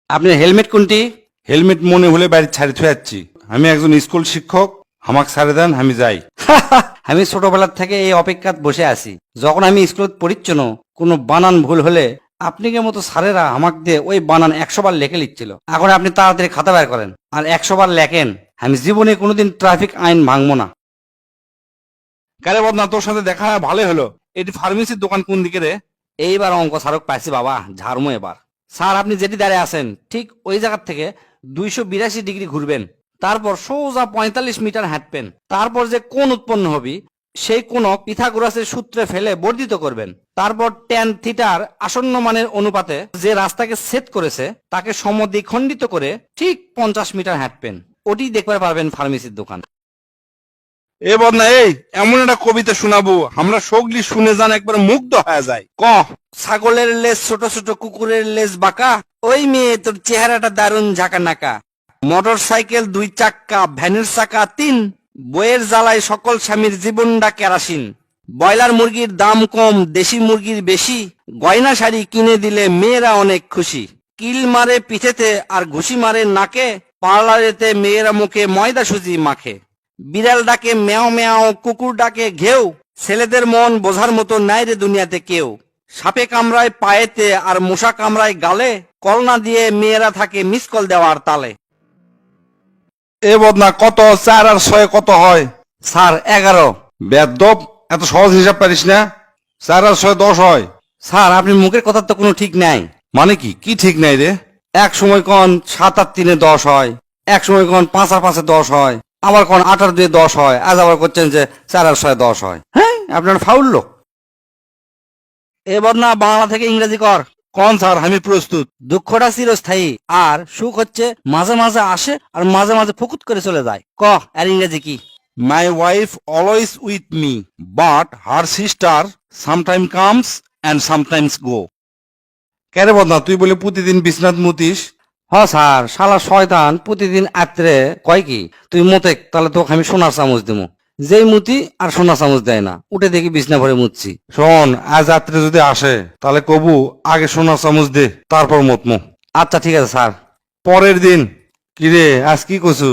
আপনার হেলমেট কোনটি? হেলমেট মনে হলে বাড়ি ছাড়ি থুয়ে যাচ্ছি। আমি একজন স্কুল শিক্ষক, আমাকে ছাড়ে দেন, আমি যাই। আমি ছোটবেলার থেকে এই অপেক্ষাত বসে আছি। যখন আমি স্কুলত পড়িচ্ছিল কোনো বানান ভুল হলে আপনাকে মতো স্যারেরা আমাকে দিয়ে ওই বানান 100 বার লেখে লিখছিল। এখন আপনি তাড়াতাড়ি খাতা বের করেন আর 100 বার লেখেন। আমি জীবনে কোনোদিন ট্রাফিক আইন ভাঙবো না। কারে বদনা, তোর সাথে দেখা হয় ভালোই হলো। এটি ফার্মেসির দোকান কোন দিকে রে? এইবার অঙ্ক স্মারক পাইছি বাবা, ঝাড়মো এবার। স্যার আপনি যেটি দাঁড়িয়ে আছেন ঠিক ওই জায়গার থেকে 282 ডিগ্রি ঘুরবেন, তারপর সোজা 45 মিটার হাঁটবেন। তারপর যে কোণ উৎপন্ন হবে সেই কোণক পিথাগোরাসের সূত্রে ফেলে বর্ধিত করবেন। তারপর ট্যান থিটার আসন্ন মানের অনুপাতে যে রাস্তাকে সেট করেছে তাকে সমদ্বিখণ্ডিত করে ঠিক 50 মিটার হাঁটবেন। ওটি দেখতে পারবেন ফার্মেসির দোকান। এ বদনা, এই এমন একটা কবিতা শোনাবো, আমরা সগলি শুনে যান একবার মুগ্ধ হয়ে যায়। ক। ছাগলের লেজ ছোট ছোট, কুকুরের লেজ বাঁকা, ওই মেয়ে তোর চেহারাটা দারুণ ঝাঁকা নাকা। মোটর সাইকেল 2 চাক্কা, ভ্যানের চাকা 3, বইয়ের জ্বালায় সকল স্বামীর জীবনটা কেরাসিন। ব্রয়লার মুরগির দাম কম, দেশি মুরগির বেশি, গয়না শাড়ি কিনে দিলে মেয়েরা অনেক খুশি। কিল মারে পিঠেতে আর ঘুষি মারে নাকে, পার্লারেতে মেয়েরা মুখে ময়দা সুজি মাখে। বিড়াল ডাকে ম্যাও ম্যাও, কুকুর ডাকে ঘেউ, ছেলেদের মন বোঝার মতো নাই রে দুনিয়াতে কেউ। সাপে কামড়ায় পায়েতে আর মশা কামড়ায় গালে, কলনা দিয়ে মেয়েরা থাকে মিস কল দেওয়ার তালে। এ বদনা, কত 4 আর 6 কত হয়? স্যার 11। বেদব, এত সহজ হিসাব পারিস না? 4 আর 6 10 হয়। স্যার আপনি মুখের কথার তো কোনো ঠিক নাই। মানে কি কি ঠিক নাই রে? এক সময় কোন 7 আর 3 10 হয়, এক সময় কোন 5 আর 5 10 হয়, আবার কোন 8 আর 2 10 হয়, আজ আবার করছেন যে 4 আর 6 10 হয়। হ্যাঁ, আপনার ফাউল লোক। এবার না বাংলা থেকে ইংরেজি কর। কোন স্যার, আমি প্রস্তুত। দুঃখটা চিরস্থায়ী আর সুখ হচ্ছে মাঝে মাঝে আসে আর মাঝে মাঝে ফুকুত করে চলে যায়। ক আর ইংরেজি কি? My wife always with me, but her sister sometimes comes and sometimes go. কেরে বদনা, তুই বলে প্রতিদিন বিশ্বনাথ মুতিস? হ স্যার, শালা শয়তান প্রতিদিন আত্রে কয় কি তুই মতে, তাহলে তোকে আমি সোনার চামচ দিমু। যেই মুতি আর সোনার চামচ দেয় না, উঠে দেখি বিছনা ভরে মুতছি। শোন, আজ রাত্রে যদি আসে তাহলে কবু আগে সোনার চামচ দে, তারপর মতমো। আচ্ছা ঠিক আছে স্যার। পরের দিন, কিরে আজ কি কছু?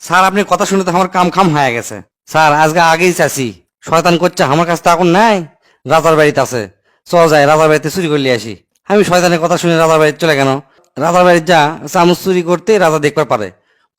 স্যার আপনি কথা শুনে তো আমার কাম খাম হয়ে গেছে। স্যার আজকে আগেই চাচ্ছি, শয়তান করছে আমার কাছে তো এখন নাই, রাজার বাড়িতে আছে। চল যাই রাজার বাড়িতে চুরি করলে আসি। আমি শয়তানের কথা শুনে রাজার বাড়িতে চলে কেন? রাজার বাড়িতে যা চামচ চুরি করতে রাজা দেখবার পারে।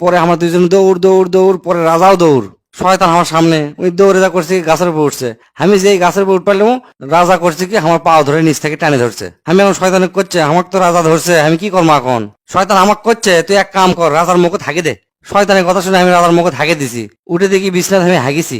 পরে আমার দুইজন দৌড় দৌড় দৌড়, পরে রাজাও দৌড়। শয়তান আমার সামনে ওই দৌড়ে যা করছে গাছের উপর উঠছে। আমি যেই গাছের উপর উঠ পারলাম, রাজা করছে কি আমার পা ধরে নিচ থেকে টানে ধরছে। আমি এখন শয়তানে করছে আমাকে তো রাজা ধরছে, আমি কি করবো এখন? শয়তান আমাকে করছে তুই এক কাম কর, রাজার মুখে থাকি দে। শয়তানের কথা শুনে আমি রাজার মুখে থাকে দিছি, উঠে দেখি বিছনাথ আমি হাগিছি।